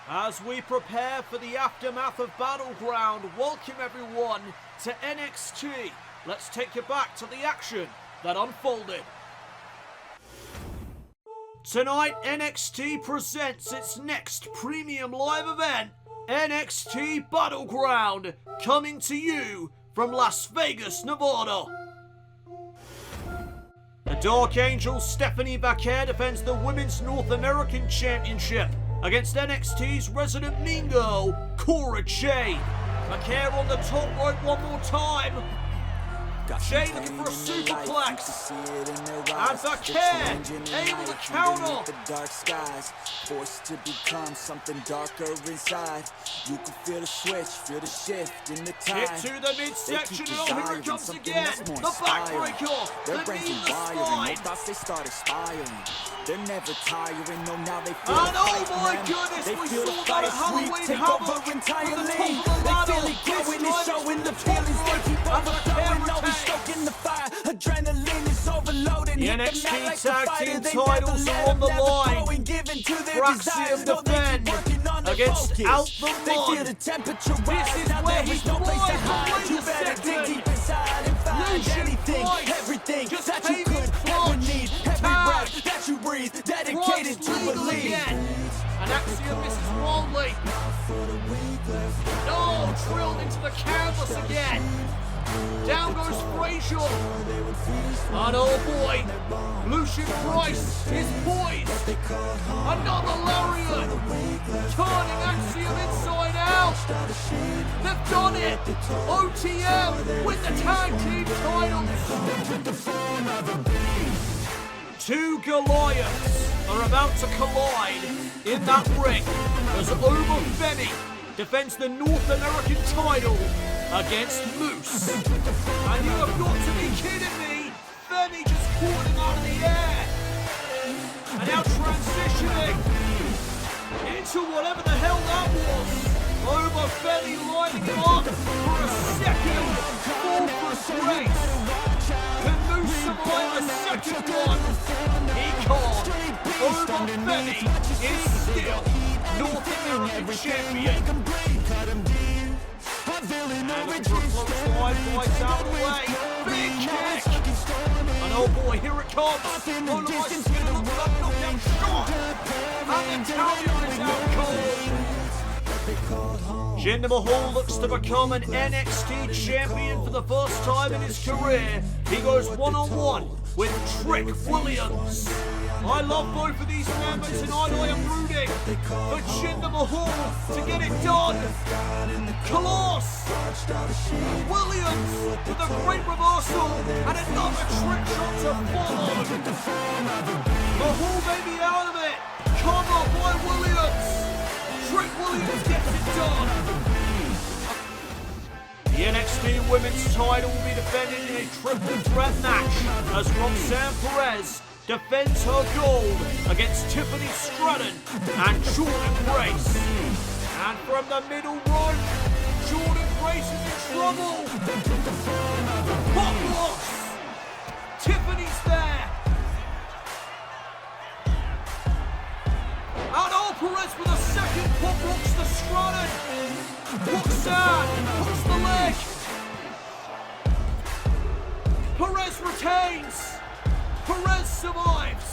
As we prepare for the aftermath of Battleground, welcome everyone to NXT. Let's take you back to the action that unfolded. Tonight, NXT presents its next premium live event, NXT Battleground, coming to you from Las Vegas, Nevada. The Dark Angel Stephanie Vaquer defends the Women's North American Championship against NXT's resident mean girl, Cora Jade. Vaquer on the top rope one more time. Jade looking for a superplex. And Vaquer able to counter. Dark skies, forced to become something darker inside. You can feel the switch, feel the shift in the tide. Hit to the midsection, and oh, here it comes again. The backbreaker, the knee to the spine. They started spiraling. They're never tiring, no, now they feel and oh my goodness, we saw that Halloween Havoc from the top of the ladder. This time it's showing the feelings, they keep overflowing, always stoking the fire. Adrenaline is overloading. The NXT Tag Team titles are on the line. Frazer defend against Out the Mud. This is where he flies. Wait a second. Lucian Price, everything just that you paving could ever need. Every tag. breath that you breathe, dedicated to believe. And Axiom misses wildly. No, drilled into the canvas again. Down goes Frazer. And oh boy, Lucian Price is poised. Another lariat. Turning Axiom inside out. They've done it. OTM with the tag team titles. Two Goliaths are about to collide in that ring as Oba Femi defends the North American title against Moose. And you have got to be kidding me! Femi just caught him out of the air. And now transitioning into whatever the hell that was. Oba Femi lining him up for a second four-foot race. Can Moose survive a second one? He can't. Oba Femi is still North American champion. And Brooklyn flies out of the way. Big kick. And oh boy, here it comes. Roller by Skinner looks like knockdown shot. And the Italian is out cold. Jinder Mahal looks to become an NXT champion for the first time in his career. He goes one-on-one with Trick Williams. I love both of these men, but tonight I am rooting for Jinder Mahal to get it done. Coloss! Williams with a great reversal and another trick shot to follow. Mahal may be out of it. Cover by Williams. Trick Williams gets it done. The NXT Women's title will be defended in a triple threat match as Roxanne Perez defends her gold against Tiffany Stratton and Jordan Grace. And from the middle rope, Jordan Grace is in trouble. Pop locks. Tiffany's there. And oh, Perez with a second pop locks to Stratton. Roxanne hooks the leg. Perez retains. Perez survives.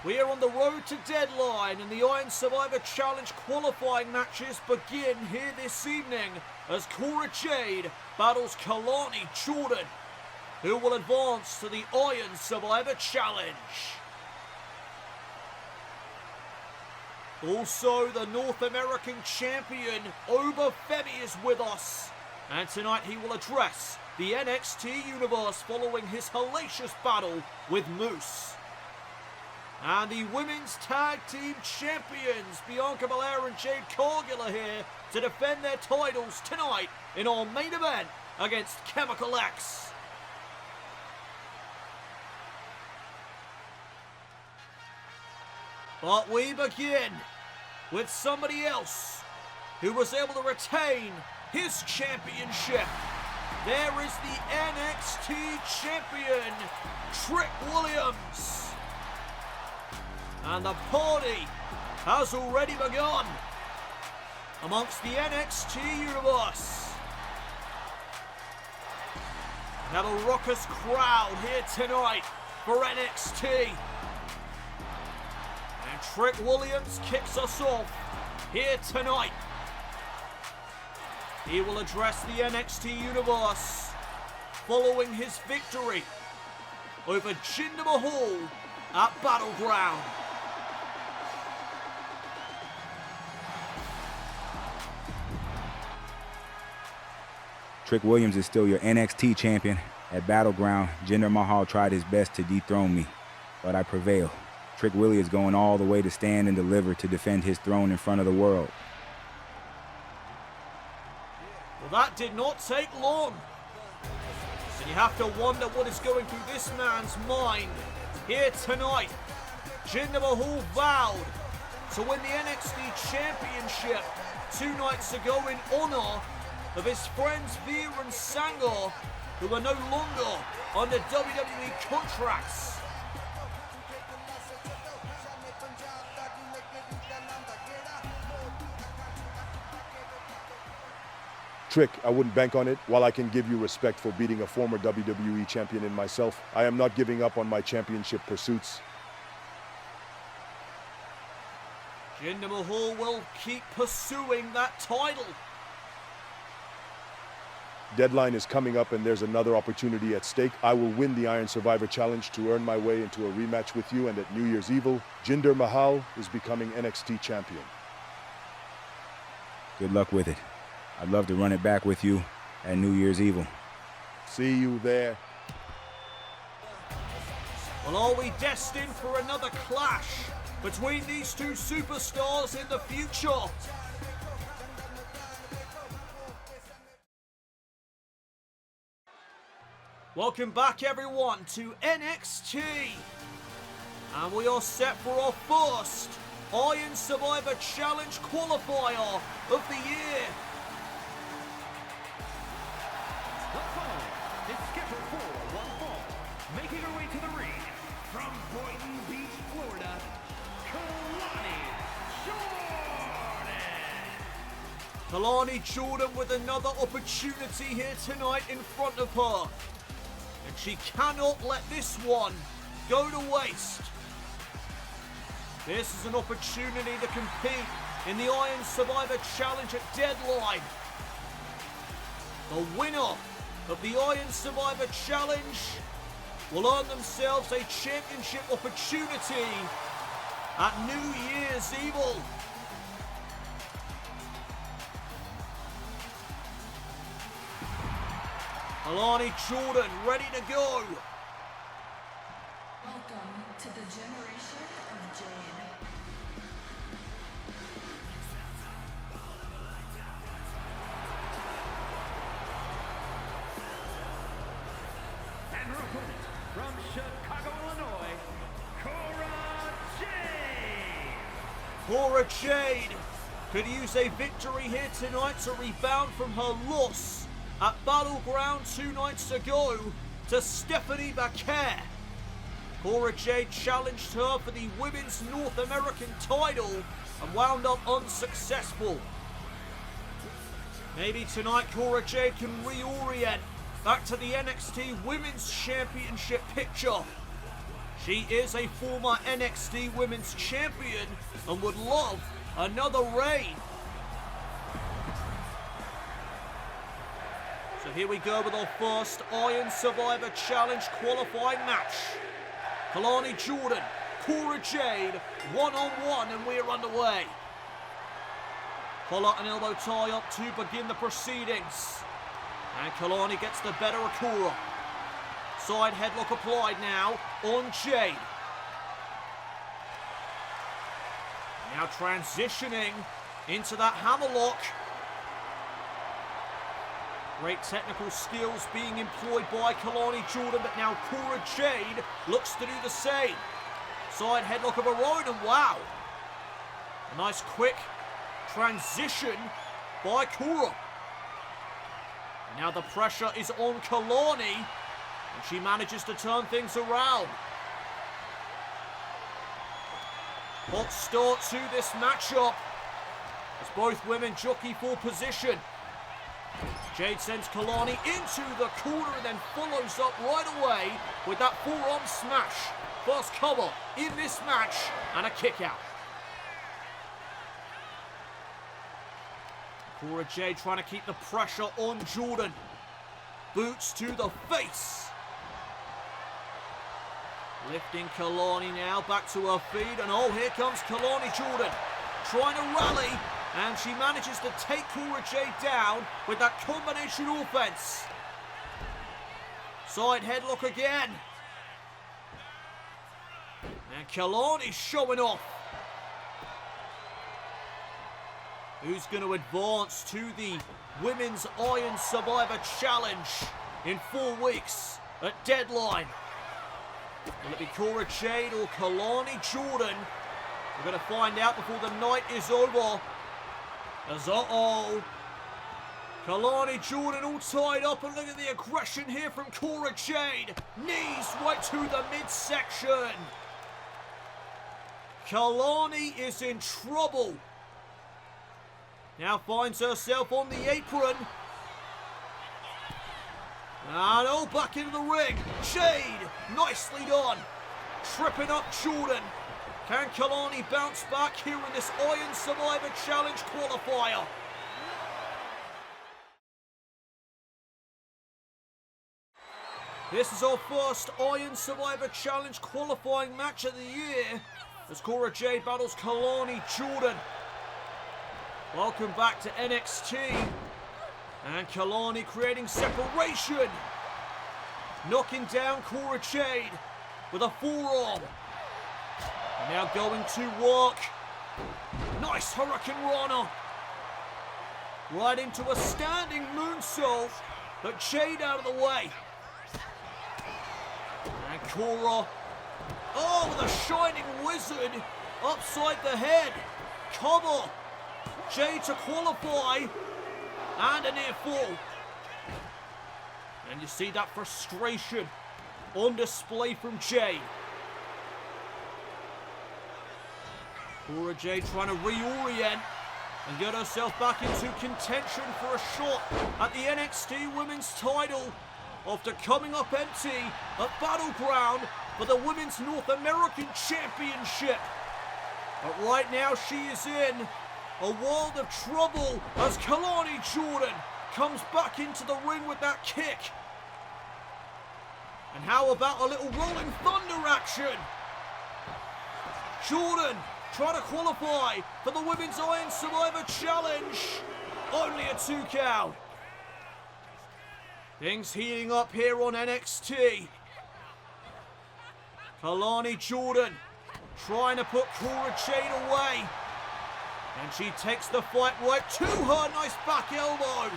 We are on the road to deadline, and the Iron Survivor Challenge qualifying matches begin here this evening as Cora Jade battles Kelani Jordan, who will advance to the Iron Survivor Challenge. Also, the North American champion, Oba Femi, is with us. And tonight he will address the NXT universe following his hellacious battle with Moose. And the women's tag team champions, Bianca Belair and Jade Cargill, are here to defend their titles tonight in our main event against Chemical X. But we begin with somebody else who was able to retain his championship. there is the NXT champion, Trick Williams. And the party has already begun amongst the NXT universe. We have a raucous crowd here tonight for NXT. And Trick Williams kicks us off here tonight. He will address the NXT universe following his victory over Jinder Mahal at Battleground. Trick Williams is still your NXT champion. At Battleground, Jinder Mahal tried his best to dethrone me, but I prevail. Trick Willie is going all the way to stand and deliver to defend his throne in front of the world. Well, that did not take long. And you have to wonder what is going through this man's mind here tonight. Jinder Mahal vowed to win the NXT Championship 2 nights ago in honor of his friends Veer and Sangha, who are no longer under WWE contracts. Trick, I wouldn't bank on it. While I can give you respect for beating a former WWE champion in myself, I am not giving up on my championship pursuits. Jinder Mahal will keep pursuing that title. Deadline is coming up and there's another opportunity at stake. I will win the Iron Survivor Challenge to earn my way into a rematch with you, and at New Year's Evil, Jinder Mahal is becoming NXT champion. Good luck with it. I'd love to run it back with you at New Year's Evil. See you there. Well, are we destined for another clash between these two superstars in the future? Welcome back, everyone, to NXT. And we are set for our first Iron Survivor Challenge qualifier of the year. The foe is scheduled for one fall, making her way to the ring from Boynton Beach, Florida, Kelani Jordan. Kelani Jordan with another opportunity here tonight in front of her. And she cannot let this one go to waste. This is an opportunity to compete in the Iron Survivor Challenge at Deadline. The winner of the Iron Survivor Challenge will earn themselves a championship opportunity at New Year's Evil. Kelani Jordan ready to go. Welcome to the generation of Jade. And her opponent from Chicago, Illinois, Cora Jade. Cora Jade could use a victory here tonight to rebound from her loss at Battleground 2 nights ago to Stephanie Baker. Cora Jade challenged her for the Women's North American title and wound up unsuccessful. Maybe tonight Cora Jade can reorient back to the NXT Women's Championship picture. She is a former NXT Women's Champion and would love another reign. So here we go with our first Iron Survivor Challenge qualifying match. Kelani Jordan, Cora Jade, one-on-one, and we're underway. Collar and elbow tie up to begin the proceedings. And Kelani gets the better of Cora. Side headlock applied now on Jade. Now transitioning into that hammerlock. Great technical skills being employed by Kelani Jordan, but now Cora Jade looks to do the same. Side headlock of her own, and wow. A nice quick transition by Cora. Now the pressure is on Kelani, and she manages to turn things around. Hot start to this matchup as both women jockey for position. Jade sends Kelani into the corner and then follows up right away with that forearm smash. First cover in this match and a kick out. Cora Jade trying to keep the pressure on Jordan. Boots to the face. Lifting Kelani now back to her feet, and oh, here comes Kelani Jordan trying to rally, and she manages to take Cora Jade down with that combination offense. Side headlock again. And Kelani showing off. Who's going to advance to the Women's Iron Survivor Challenge in 4 weeks at Deadline? Will it be Cora Jade or Kelani Jordan? We're going to find out before the night is over. As Kelani Jordan all tied up, and look at the aggression here from Cora Jade. Knees right to the midsection. Kelani is in trouble. Now finds herself on the apron. And oh, back into the ring. Jade, nicely done. Tripping up Jordan. Can Kelani bounce back here in this Iron Survivor Challenge qualifier? This is our first Iron Survivor Challenge qualifying match of the year as Cora Jade battles Kelani Jordan. Welcome back to NXT. And Kelani creating separation. Knocking down Cora Jade with a forearm. And now going to work. Nice Hurricane Rana. Right into a standing moonsault, but Jade out of the way. And Cora, oh, with a shining wizard upside the head. Cover. Jade to qualify. And a near fall. And you see that frustration on display from Jade. Cora Jade trying to reorient and get herself back into contention for a shot at the NXT Women's title after coming up empty at Battleground for the Women's North American Championship. But right now she is in a world of trouble as Kelani Jordan comes back into the ring with that kick. And how about a little Rolling Thunder action? Jordan trying to qualify for the Women's Iron Survivor Challenge. Only a 2 count. Things heating up here on NXT. Kelani Jordan trying to put Cora Jade away. And she takes the fight right to her. Nice back elbow.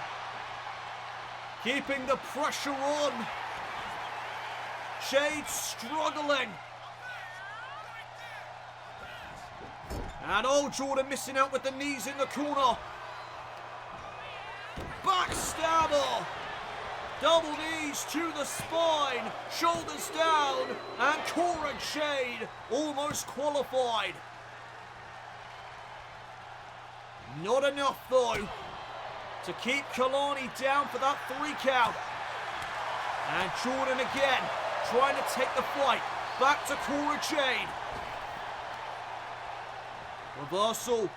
Keeping the pressure on. Jade struggling. And oh, Jordan missing out with the knees in the corner. Backstabber. Double knees to the spine. Shoulders down. And Cora Jade almost qualified. Not enough though to keep Kelani down for that 3 count. And Jordan again trying to take the fight back to Cora Jade. Reversal.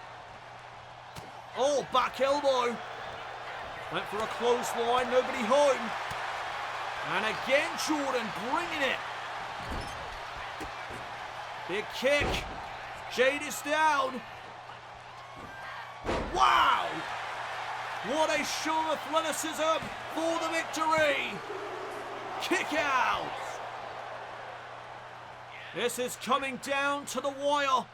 Oh, back elbow. Went for a clothesline, nobody home. And again Jordan bringing it. Big kick. Jade is down. Wow! What a show of athleticism for the victory! Kick out! This is coming down to the wire.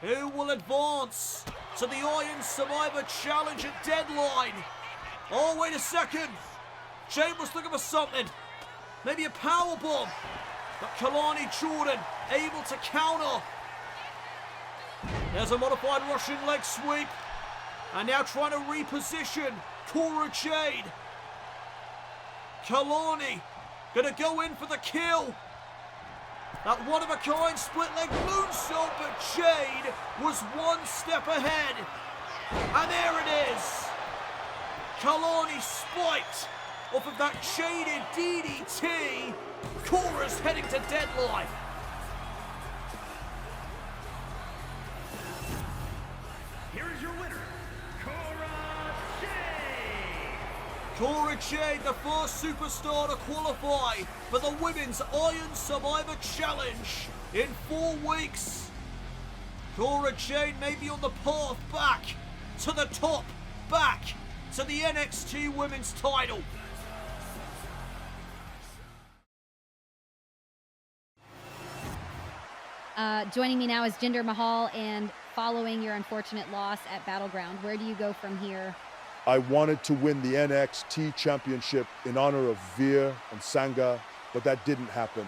Who will advance to the Iron Survivor Challenge at Deadline? Oh, wait a second. Jade was looking for something. Maybe a powerbomb. But Kelani Jordan able to counter. There's a modified Russian leg sweep. And now trying to reposition Cora Jade. Kelani gonna go in for the kill. That one-of-a-kind split-leg moonsault, but Jade was one step ahead. And there it is. Kelani spiked off of that shaded DDT. Cora's heading to deadline. Here is your winner, Cora Jade. Cora Jade, the first superstar to qualify for the Women's Iron Survivor Challenge in 4 weeks. Cora Jade may be on the path back to the top, back to the NXT Women's title. Joining me now is Jinder Mahal, and following your unfortunate loss at Battleground, where do you go from here? I wanted to win the NXT Championship in honor of Veer and Sangha, but that didn't happen.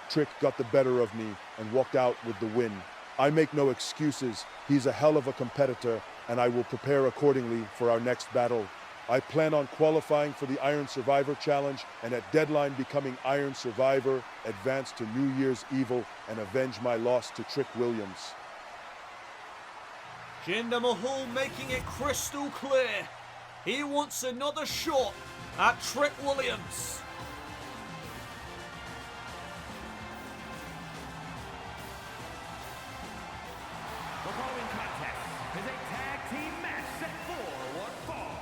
Trick got the better of me and walked out with the win. I make no excuses. He's a hell of a competitor, and I will prepare accordingly for our next battle. I plan on qualifying for the Iron Survivor Challenge and at deadline becoming Iron Survivor, advance to New Year's Evil, and avenge my loss to Trick Williams. Jinder Mahal making it crystal clear. He wants another shot at Trick Williams. The following contest is a tag team match set for one fall.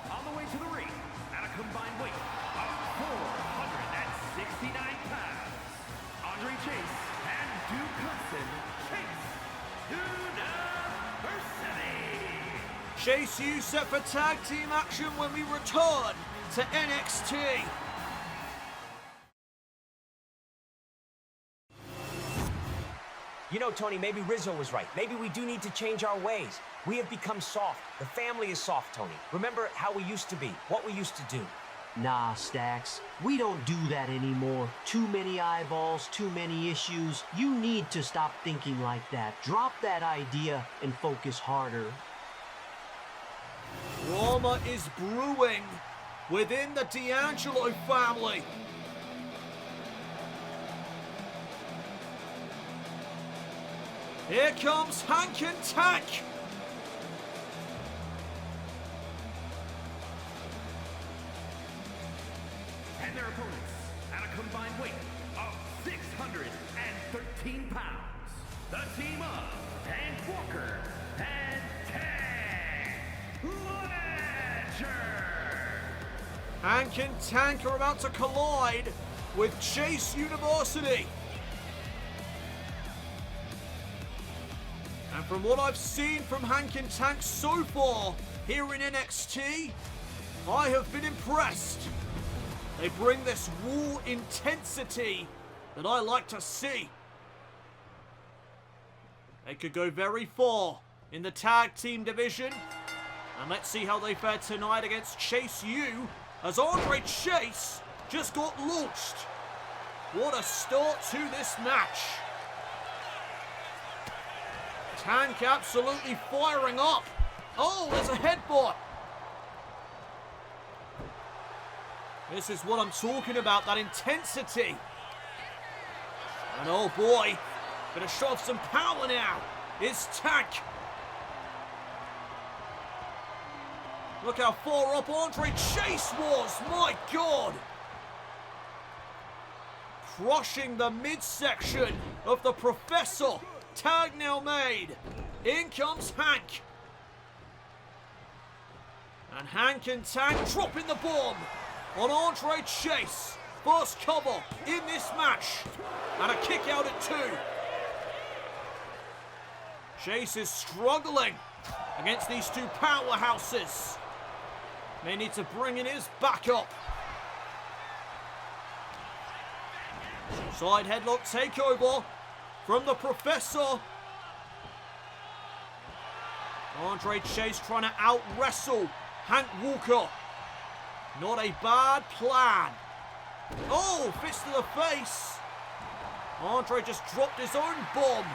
On the way to the ring, at a combined weight of 469 pounds, Andre Chase and Duke Hudson Chase University. Chase U set for tag team action when we return to NXT. You know, Tony, maybe Rizzo was right. Maybe we do need to change our ways. We have become soft. The family is soft, Tony. Remember how we used to be, what we used to do. Nah, Stacks. We don't do that anymore. Too many eyeballs, too many issues. You need to stop thinking like that. Drop that idea and focus harder. Drama is brewing within the D'Angelo family. Here comes Hank and Tank. And their opponents at a combined weight of 613 pounds. The team of Hank Walker and Tank Ledger. Hank and Tank are about to collide with Chase University. And from what I've seen from Hank and Tank so far here in NXT, I have been impressed. They bring this raw intensity that I like to see. They could go very far in the tag team division. And let's see how they fare tonight against Chase U, as Andre Chase just got launched. What a start to this match. Tank absolutely firing up. Oh, there's a headbutt. This is what I'm talking about, that intensity. And oh boy, gonna show off some power now. Is Tank. Look how far up Andre Chase was, my God. Crushing the midsection of the Professor. Tag now made. In comes Hank. And Hank and Tank dropping the bomb on Andre Chase. First cover in this match. And a kick out at 2. Chase is struggling against these two powerhouses. May need to bring in his backup. Side headlock takeover from the Professor. Andre Chase trying to out-wrestle Hank Walker. Not a bad plan. Oh, fist to the face. Andre just dropped his own bomb.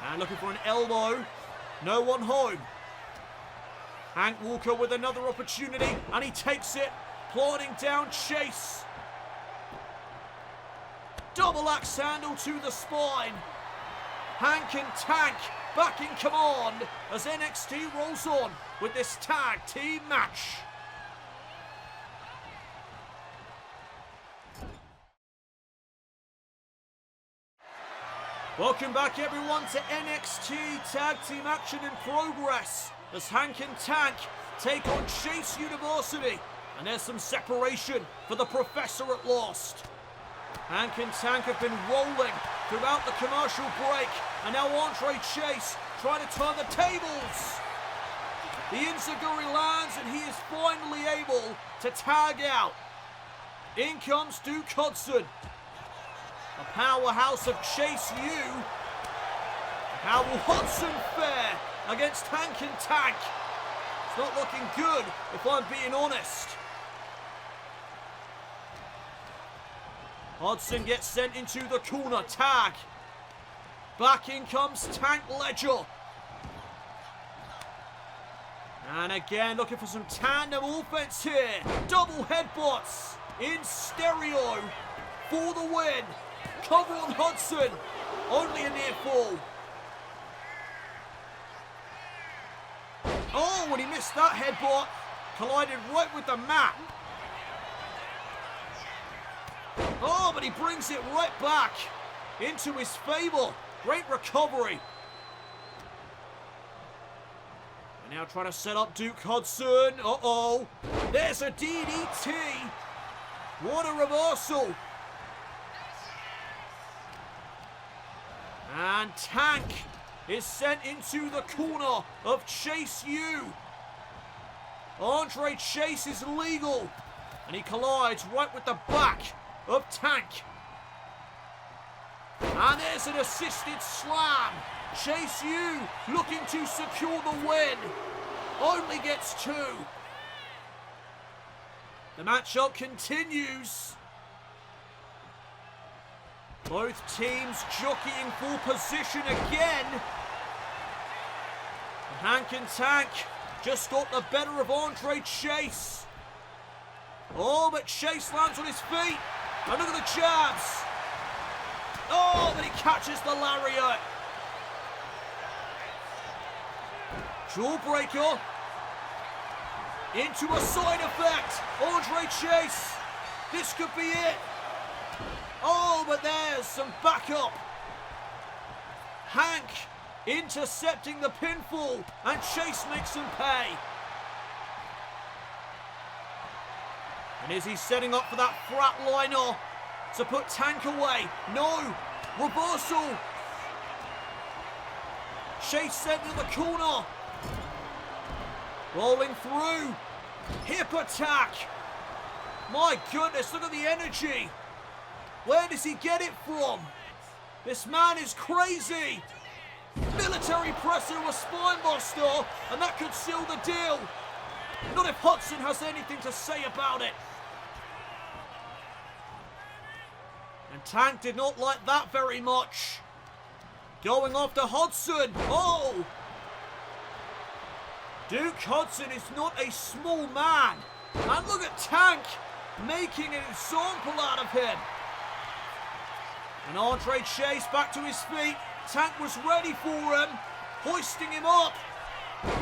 And looking for an elbow. No one home. Hank Walker with another opportunity, and he takes it, plodding down Chase. Double axe handle to the spine. Hank and Tank back in command as NXT rolls on with this tag team match. Welcome back everyone to NXT Tag Team action in progress as Hank and Tank take on Chase University, and there's some separation for the Professor at last. Hank and Tank have been rolling throughout the commercial break, and now Andre Chase trying to turn the tables. The enziguri lands and he is finally able to tag out. In comes Duke Hudson. The powerhouse of Chase U. How will Hudson fare against Hank and Tank? It's not looking good, if I'm being honest. Hudson gets sent into the corner. Tag. Back in comes Tank Ledger. And again, looking for some tandem offense here. Double headbutts in stereo for the win. Cover on Hudson. Only a near fall. Oh, when he missed that headbutt, collided right with the mat. Oh, but he brings it right back into his favor. Great recovery. And now trying to set up Duke Hudson. Uh-oh. There's a DDT. What a reversal. And Tank is sent into the corner of Chase U. Andre Chase is legal. And he collides right with the back of Tank. And there's an assisted slam. Chase U looking to secure the win. Only gets 2. The matchup continues. Both teams jockeying for position again. Hank and Tank just got the better of Andre Chase. Oh, but Chase lands on his feet. And look at the jabs. Oh, but he catches the lariat. Jawbreaker. Into a side effect. Andre Chase. This could be it. Oh, but there's some backup. Hank intercepting the pinfall, and Chase makes him pay. And is he setting up for that flatliner to put Tank away? No. Reversal. Chase sent to the corner. Rolling through. Hip attack. My goodness, look at the energy. Where does he get it from? This man is crazy. Military press to a spine buster, and that could seal the deal. Not if Hudson has anything to say about it. And Tank did not like that very much. Going after Hudson. Oh! Duke Hudson is not a small man. And look at Tank making an example out of him. And Andre Chase back to his feet. Tank was ready for him. Hoisting him up.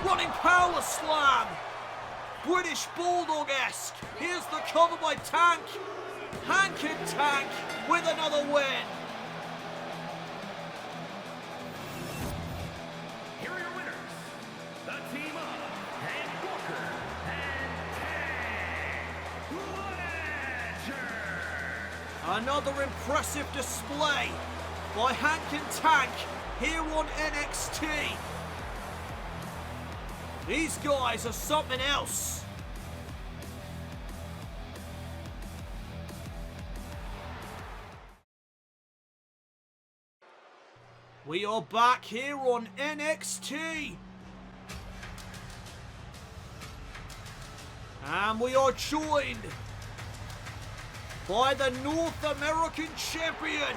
Running power slam. British Bulldog-esque. Here's the cover by Tank. Hank and Tank with another win. Here are your winners. The team of Hank Walker and Tank Ledger. Another impressive display by Hank and Tank here on NXT. These guys are something else. We are back here on NXT. And we are joined by the North American Champion,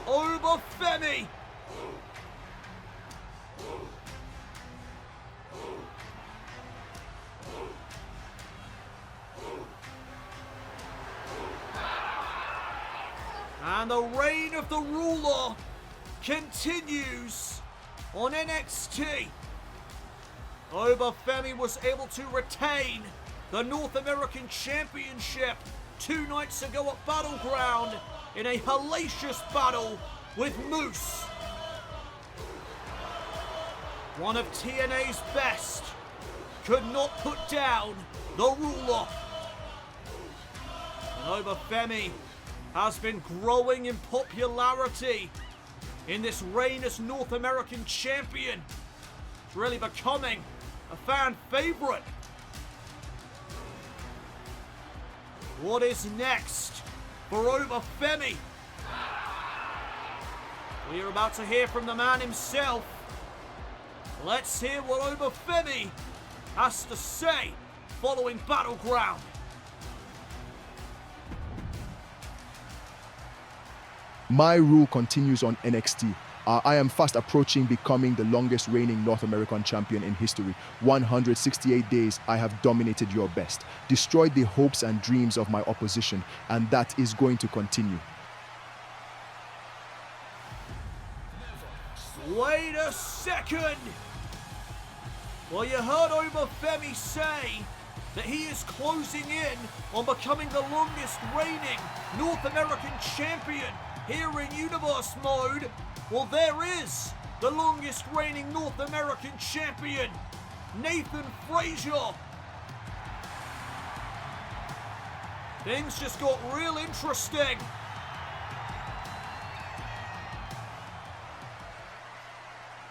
Oba Femi. And the reign of the ruler continues on NXT. Oba Femi was able to retain the North American Championship 2 nights ago at Battleground in a hellacious battle with Moose. One of TNA's best could not put down the ruler. And Oba Femi has been growing in popularity in this reign as North American champion. It's really becoming a fan favorite. What is next for Oba Femi? We are about to hear from the man himself. Let's hear what Oba Femi has to say following Battleground. My rule continues on NXT. I am fast approaching becoming the longest reigning North American champion in history. 168 days, I have dominated your best, destroyed the hopes and dreams of my opposition, and that is going to continue. Wait a second! Well, you heard Oba Femi say that he is closing in on becoming the longest reigning North American champion here in Universe Mode. Well, there is the longest reigning North American champion, Nathan Frazer. Things just got real interesting.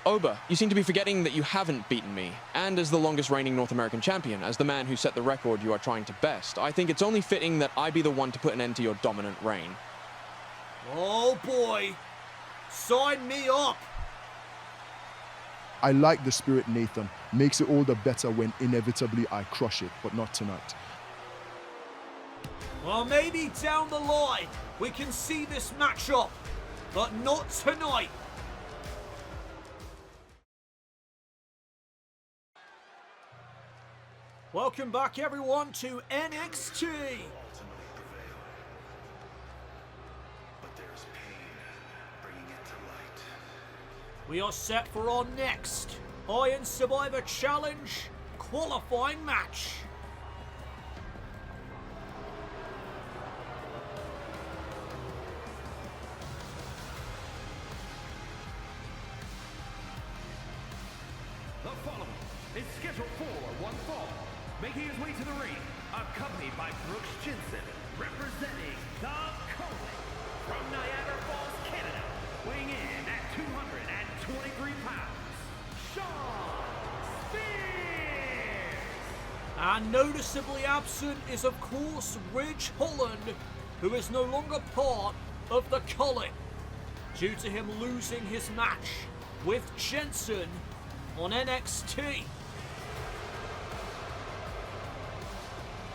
Oba, you seem to be forgetting that you haven't beaten me, and as the longest reigning North American champion, as the man who set the record you are trying to best, I think it's only fitting that I be the one to put an end to your dominant reign. Oh boy, sign me up. I like the spirit, Nathan. Makes it all the better when inevitably I crush it, but not tonight. Well, maybe down the line we can see this matchup, but not tonight. Welcome back, everyone, to NXT. We are set for our next Iron Survivor Challenge qualifying match. The following is scheduled for one fall. Making his way to the ring, accompanied by Brooks Jensen, representing the Colin from Niagara Falls, Canada, weighing in at 223 pounds, Sean Spears! And noticeably absent is, of course, Ridge Holland, who is no longer part of the Colin, due to him losing his match with Jensen on NXT.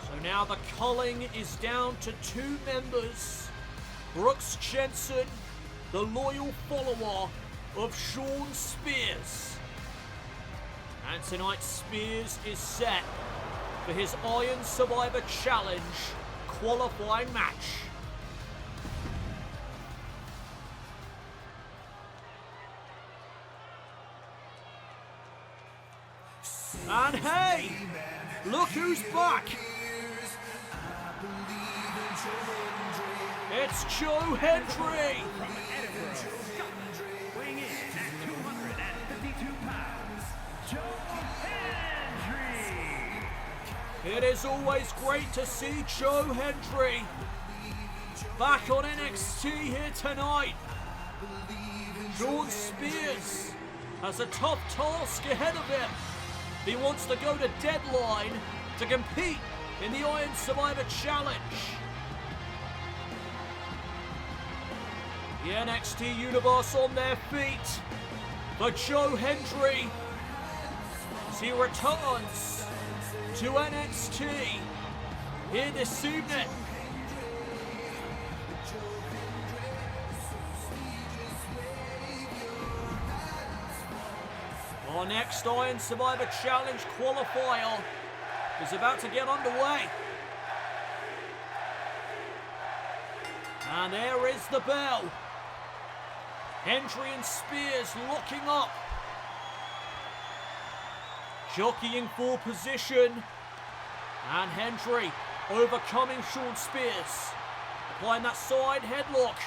So now the culling is down to 2 members. Brooks Jensen, the loyal follower of Sean Spears. And tonight Spears is set for his Iron Survivor Challenge qualifying match. And hey, look who's back. It's Joe Hendry. From Edinburgh, Scotland, weighing in at 252 pounds, Joe Hendry. It is always great to see Joe Hendry back on NXT here tonight. Sean Spears has a tough task ahead of him. He wants to go to Deadline to compete in the Iron Survivor Challenge. The NXT Universe on their feet for Joe Hendry as he returns to NXT here this evening. Our next Iron Survivor Challenge qualifier is about to get underway. And there is the bell. Hendry and Spears locking up. Jockeying for position. And Hendry overcoming Shawn Spears. Applying that side headlock.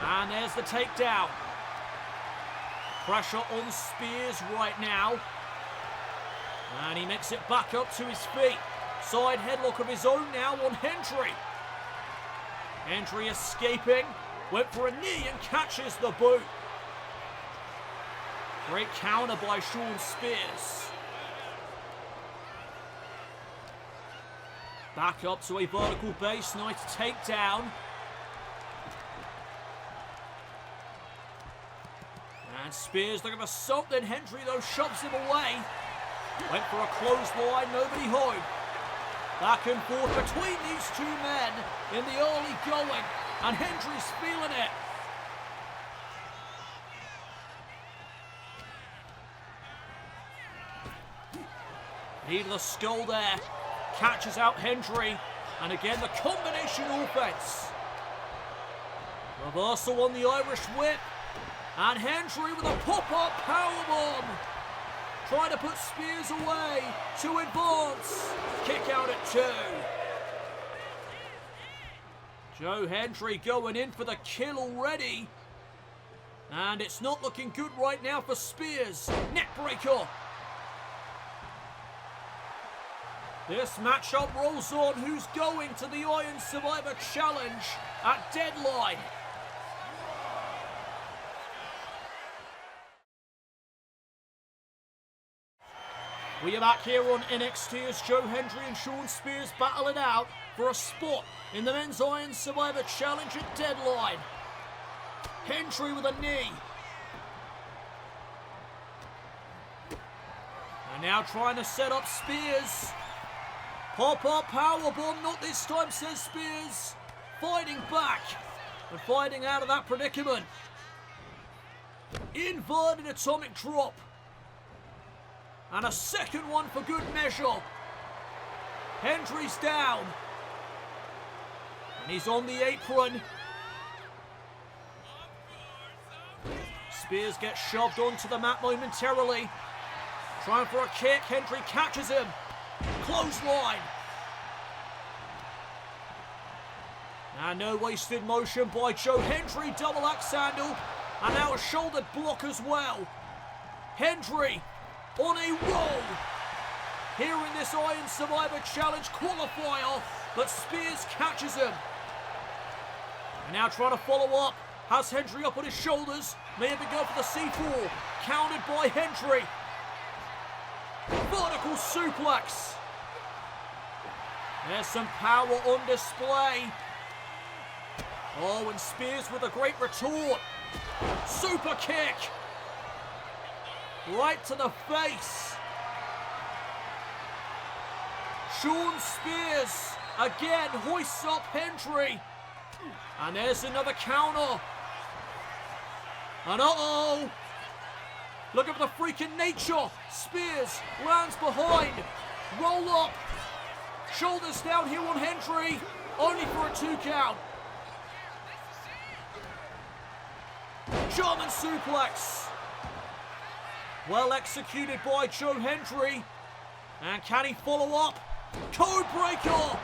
And there's the takedown. Pressure on Spears right now. And he makes it back up to his feet. Side headlock of his own now on Hendry. Hendry escaping. Went for a knee and catches the boot. Great counter by Shawn Spears. Back up to a vertical base. Nice takedown. And Spears looking for something. Hendry, though, shoves him away. Went for a clothesline. Nobody home. Back and forth between these two men in the early going. And Hendry's feeling it. Needless skull there. Catches out Hendry. And again, the combination offense. Reversal on the Irish whip. And Hendry with a pop-up powerbomb. Trying to put Spears away to advance. Kick out at 2. Joe Hendry going in for the kill already. And it's not looking good right now for Spears. Neckbreaker. This matchup rolls on. Who's going to the Iron Survivor Challenge at Deadline? We are back here on NXT as Joe Hendry and Shawn Spears battle it out for a spot in the Men's Iron Survivor Challenge at Deadline. Hendry with a knee. And now trying to set up Spears. Pop-up powerbomb, not this time, says Spears. Fighting back and fighting out of that predicament. Inverted atomic drop. And a second one for good measure. Hendry's down. And he's on the apron. Spears gets shoved onto the mat momentarily. Trying for a kick. Hendry catches him. Clothesline. And no wasted motion by Joe Hendry. Double axe handle. And now a shoulder block as well. Hendry on a roll here in this Iron Survivor Challenge qualifier, but Spears catches him. And now trying to follow up, has Hendry up on his shoulders, may even go for the C4, countered by Hendry. Vertical suplex. There's some power on display. Oh, and Spears with a great retort. Super kick. Right to the face. Shawn Spears again hoists up Hendry. And there's another counter. And uh-oh. Look at the freaking nature. Spears lands behind. Roll up. Shoulders down here on Hendry. Only for a 2 count. German suplex. Well executed by Joe Hendry. And can he follow up? Code breaker.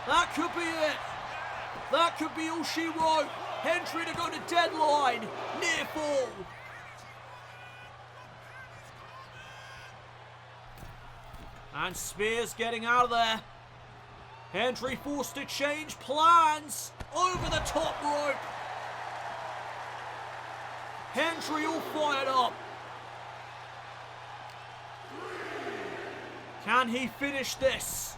That could be it. That could be all she wrote. Hendry to go to Deadline. Near fall. And Spears getting out of there. Hendry forced to change plans. Over the top rope. Hendry all fired up. Can he finish this?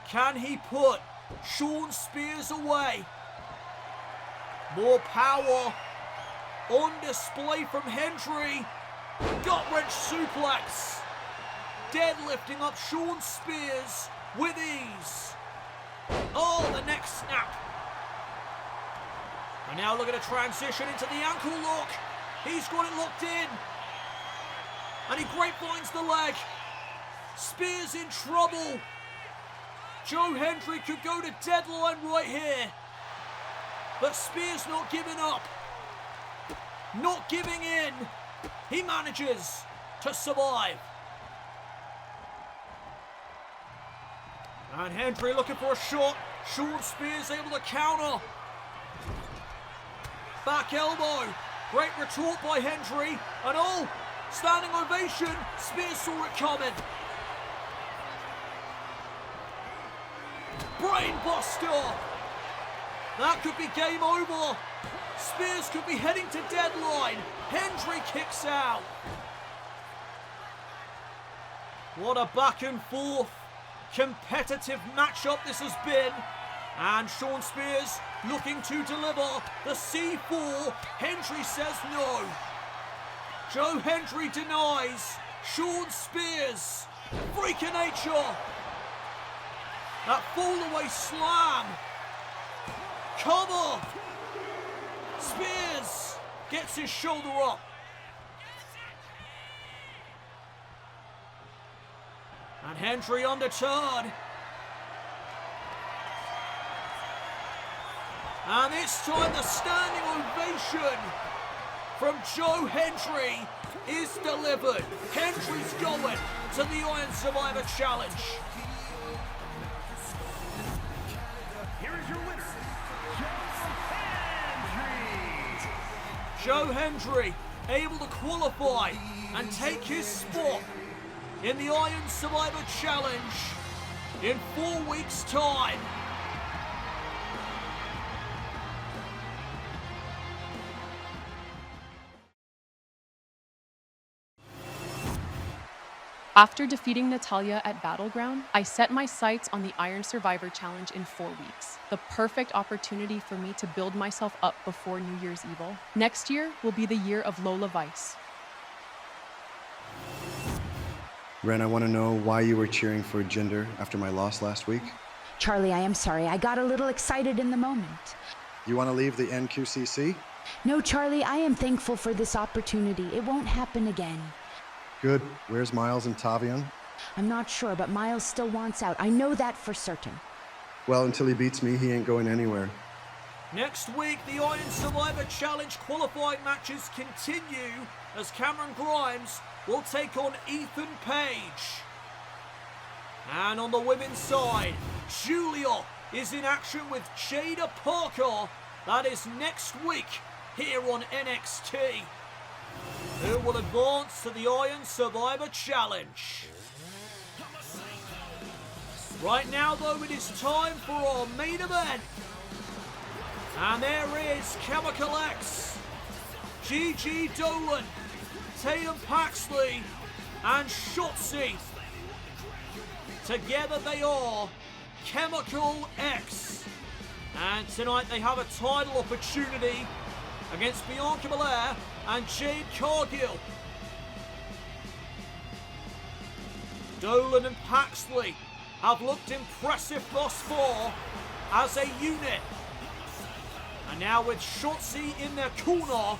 Can he put Shawn Spears away? More power on display from Hendry. Gut-wrench suplex. Deadlifting up Shawn Spears with ease. Oh, the neck snap. And now look at a transition into the ankle lock. He's got it locked in. And he grapevines the leg. Spears in trouble. Joe Hendry could go to deadline right here. But Spears not giving up. Not giving in. He manages to survive. And Hendry looking for a shot. Sean Spears able to counter. Back elbow. Great retort by Hendry. And oh, standing ovation. Spears saw it coming. Brainbuster. That could be game over. Spears could be heading to deadline. Hendry kicks out. What a back and forth, competitive matchup this has been. And Sean Spears looking to deliver the C4. Hendry says no. Joe Hendry denies. Sean Spears. Freak of nature. That fall away slam. Cover. Spears gets his shoulder up. And Hendry undeterred. And this time the standing ovation from Joe Hendry is delivered. Hendry's going to the Iron Survivor Challenge. Here is your winner, Joe Hendry able to qualify and take his spot in the Iron Survivor Challenge in 4 weeks' time. After defeating Natalya at Battleground, I set my sights on the Iron Survivor Challenge in 4 weeks. The perfect opportunity for me to build myself up before New Year's Evil. Next year will be the year of Lola Vice. Wren, I want to know why you were cheering for Jinder after my loss last week. Charlie, I am sorry. I got a little excited in the moment. You want to leave the NQCC? No, Charlie, I am thankful for this opportunity. It won't happen again. Good. Where's Miles and Tavian? I'm not sure, but Miles still wants out. I know that for certain. Well, until he beats me, he ain't going anywhere. Next week, the Iron Survivor Challenge qualifying matches continue as Cameron Grimes will take on Ethan Page. And on the women's side, Julia is in action with Jada Parker. That is next week here on NXT. Who will advance to the Iron Survivor Challenge? Right now, though, it is time for our main event. And there is Chemical X, Gigi Dolin, Tatum Paxley, and Shotzi. Together they are Chemical X. And tonight they have a title opportunity against Bianca Belair and Jade Cargill. Dolin and Paxley have looked impressive thus far as a unit. And now with Shotzi in their corner,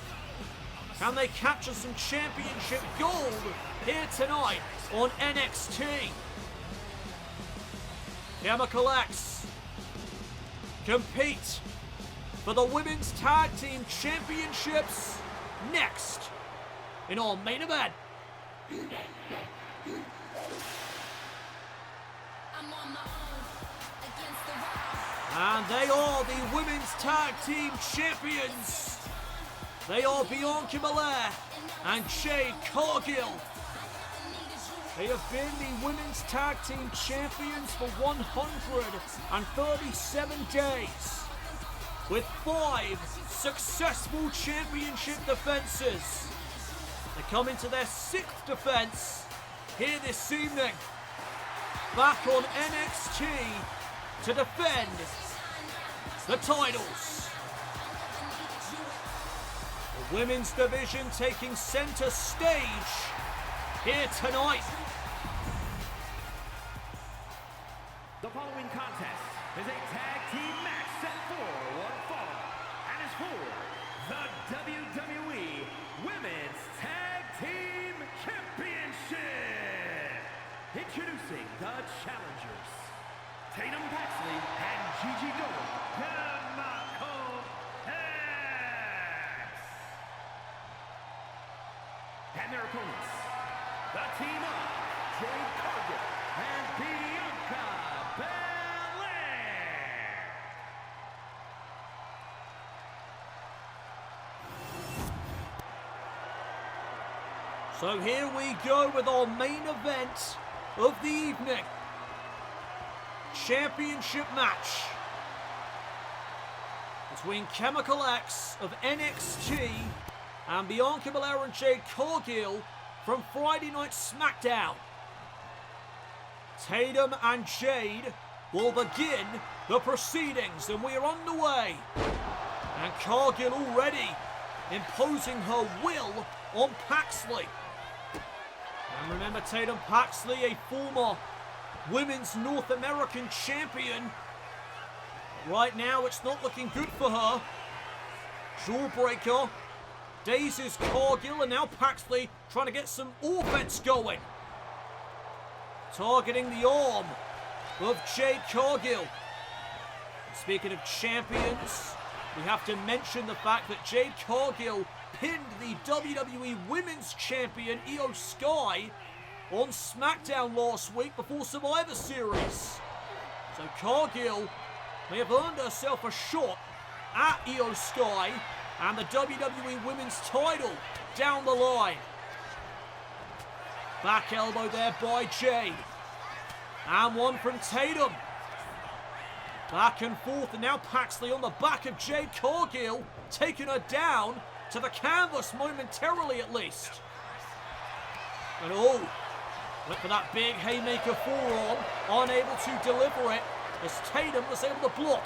can they capture some championship gold here tonight on NXT? Chemical X compete for the Women's Tag Team Championships next in our main event. And they are the Women's Tag Team Champions. They are Bianca Belair and Jade Cargill. They have been the Women's Tag Team Champions for 137 days, with 5 successful championship defenses. They come into their 6th defense here this evening, back on NXT to defend the titles. The women's division taking center stage here tonight. The following contest is a tag team match set for one fall and is for the WWE Women's Tag Team Championship. Introducing the challengers, Tatum Paxley and Gigi Dolin. And their opponents, the team of Jade Cargill and Bianca Belair. So here we go with our main event of the evening. Championship match between Chemical X of NXT and Bianca Belair and Jade Cargill from Friday Night SmackDown. Tatum and Jade will begin the proceedings, and we are underway. And Cargill already imposing her will on Paxley. And remember, Tatum Paxley, a former Women's North American champion. Right now, it's not looking good for her. Jawbreaker dazes Cargill, and now Paxley trying to get some offense going. Targeting the arm of Jade Cargill. Speaking of champions, we have to mention the fact that Jade Cargill pinned the WWE Women's Champion Io Sky on SmackDown last week before Survivor Series. So Cargill may have earned herself a shot at Io Sky and the WWE Women's title down the line. Back elbow there by Jade. And one from Tatum. Back and forth, and now Paxley on the back of Jade Cargill, taking her down to the canvas momentarily at least. And went for that big haymaker forearm, unable to deliver it as Tatum was able to block.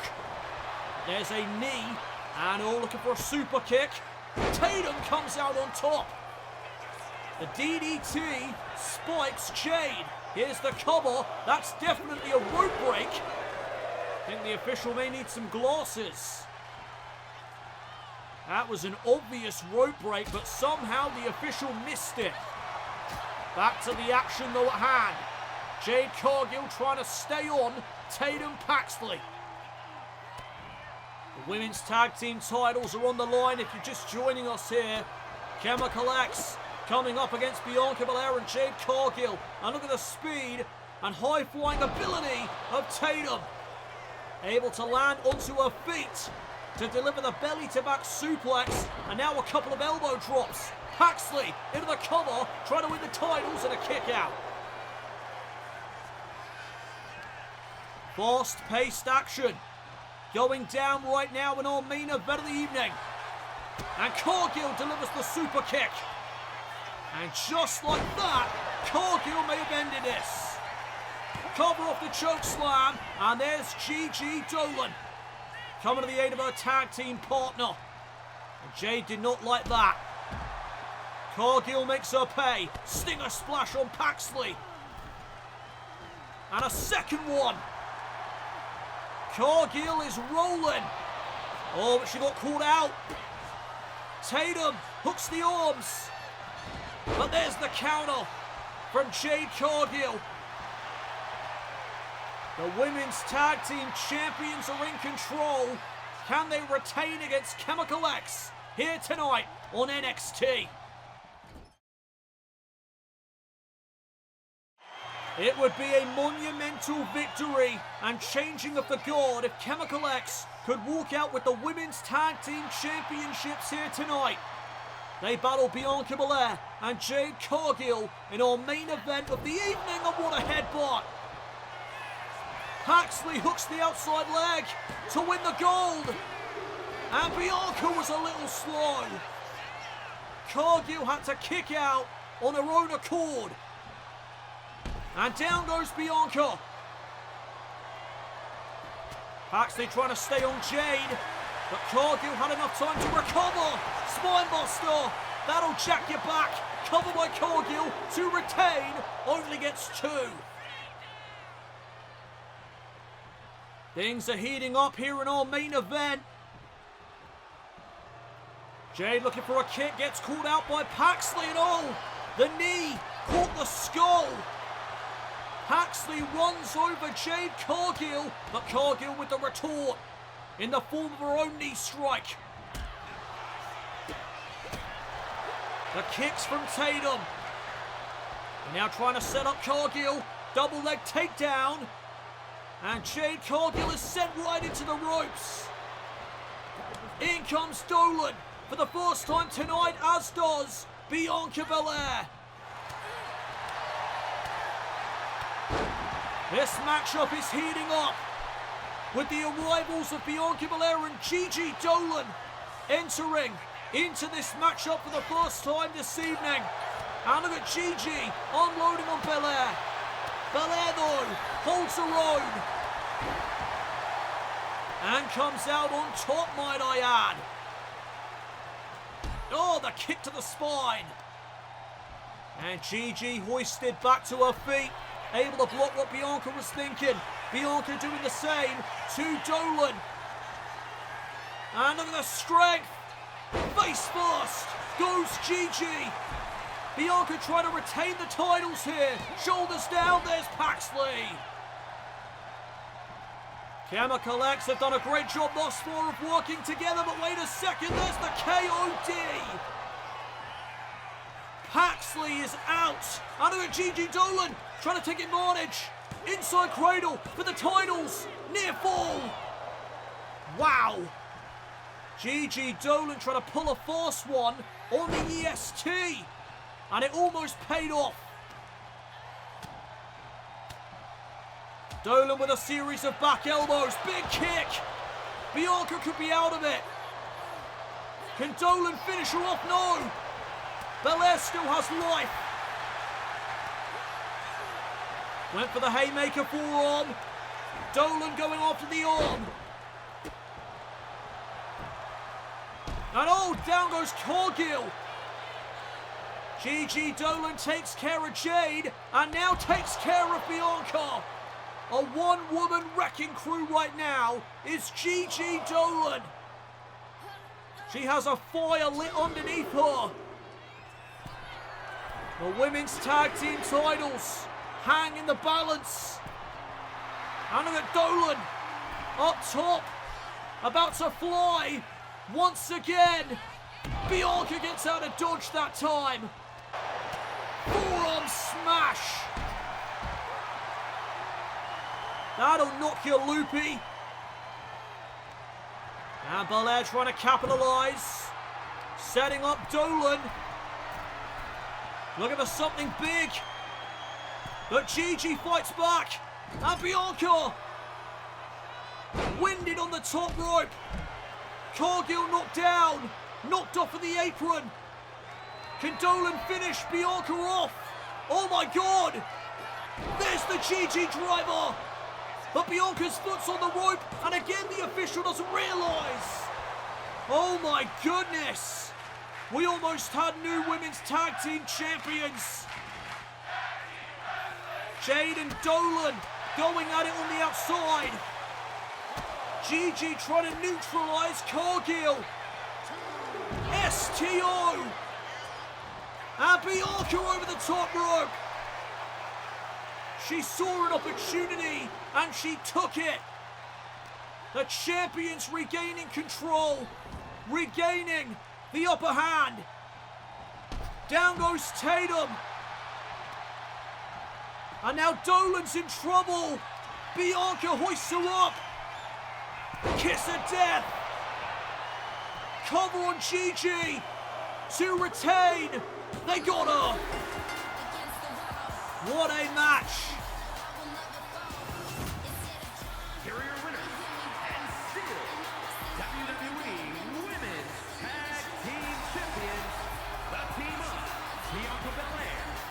There's a knee, and looking for a super kick. Tatum comes out on top. The DDT spikes Jade. Here's the cover. That's definitely a rope break. I think the official may need some glasses. That was an obvious rope break, but somehow the official missed it. Back to the action though at hand. Jade Cargill trying to stay on Tatum Paxley. The women's tag team titles are on the line if you're just joining us here. Chemical X coming up against Bianca Belair and Jade Cargill. And look at the speed and high-flying ability of Tatum. Able to land onto her feet to deliver the belly-to-back suplex. And now a couple of elbow drops. Paxley into the cover, trying to win the titles and a kick out. Fast-paced action going down right now in our main event of the evening. And Cargill delivers the super kick. And just like that, Cargill may have ended this. Cover off the choke slam, and there's Gigi Dolin coming to the aid of her tag team partner. And Jade did not like that. Cargill makes her pay. Stinger splash on Paxley. And a second one. Cargill is rolling. Oh, but she got caught out. Tatum hooks the arms. But there's the counter from Jade Cargill. The women's tag team champions are in control. Can they retain against Chemical X here tonight on NXT? It would be a monumental victory and changing of the guard if Chemical X could walk out with the women's tag team championships here tonight. They battle Bianca Belair and Jade Cargill in our main event of the evening, and what a headbutt! Paxley hooks the outside leg to win the gold. And Bianca was a little slow. Cargill had to kick out on her own accord. And down goes Bianca. Paxley trying to stay on Jade, but Cargill had enough time to recover. Spinebuster. That'll jack you back. Cover by Cargill to retain. Only gets 2. Things are heating up here in our main event. Jade looking for a kick, gets called out by Paxley, and the knee caught the skull. Paxley runs over Jade Cargill, but Cargill with the retort in the form of her own knee strike. The kicks from Tatum. They're now trying to set up Cargill. Double leg takedown. And Jade Cargill is sent right into the ropes. In comes Dolin for the first time tonight, as does Bianca Belair. This matchup is heating up with the arrivals of Bianca Belair and Gigi Dolin entering into this matchup for the first time this evening. And look at Gigi unloading on Belair. Belair though holds her own and comes out on top, might I add. Oh, the kick to the spine. And Gigi hoisted back to her feet, able to block what Bianca was thinking. Bianca doing the same to Dolin. And look at the strength. Face first goes Gigi. Bianca trying to retain the titles here. Shoulders down, there's Paxley. Chemical X have done a great job thus far of working together, but wait a second, there's the KOD. Paxley is out. And look at Gigi Dolin trying to take advantage. Inside cradle for the titles. Near fall. Wow. Gigi Dolin trying to pull a fast one on the EST. And it almost paid off. Dolin with a series of back elbows. Big kick. Bianca could be out of it. Can Dolin finish her off? No. Belair still has life. Went for the haymaker forearm. Dolin going after the arm. And oh, down goes Cargill. Gigi Dolin takes care of Jade and now takes care of Bianca. A one-woman wrecking crew right now is Gigi Dolin. She has a fire lit underneath her. The women's tag team titles hang in the balance. And look at Dolin up top, about to fly once again. Bianca gets out of dodge that time. Forearm smash. That'll knock you loopy. And Belair trying to capitalize. Setting up Dolin. Looking for something big. But Gigi fights back. And Bianca winded on the top rope. Cargill knocked down. Knocked off of the apron. Can Dolin finish Bianca off? Oh my God. There's the Gigi driver. But Bianca's foot's on the rope. And again the official doesn't realise. Oh my goodness. We almost had new women's tag team champions. Jade and Dolin going at it on the outside. Gigi trying to neutralise Cargill. STO. And Bianca over the top rope. She saw an opportunity and she took it. The champions regaining control. Regaining the upper hand. Down goes Tatum. And now Dolin's in trouble. Bianca hoists her up. Kiss of death. Cover on Gigi to retain. They got her. What a match. Here are your winners, and still WWE Women's Tag Team Champions, the team of Bianca Belair and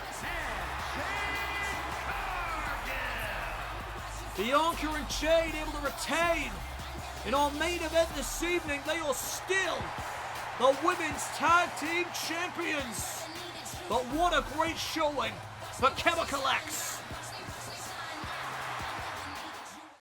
Jade Cargill. Bianca and Jade able to retain. In our main event this evening, they are still the Women's Tag Team Champions. But what a great showing for Chemical X.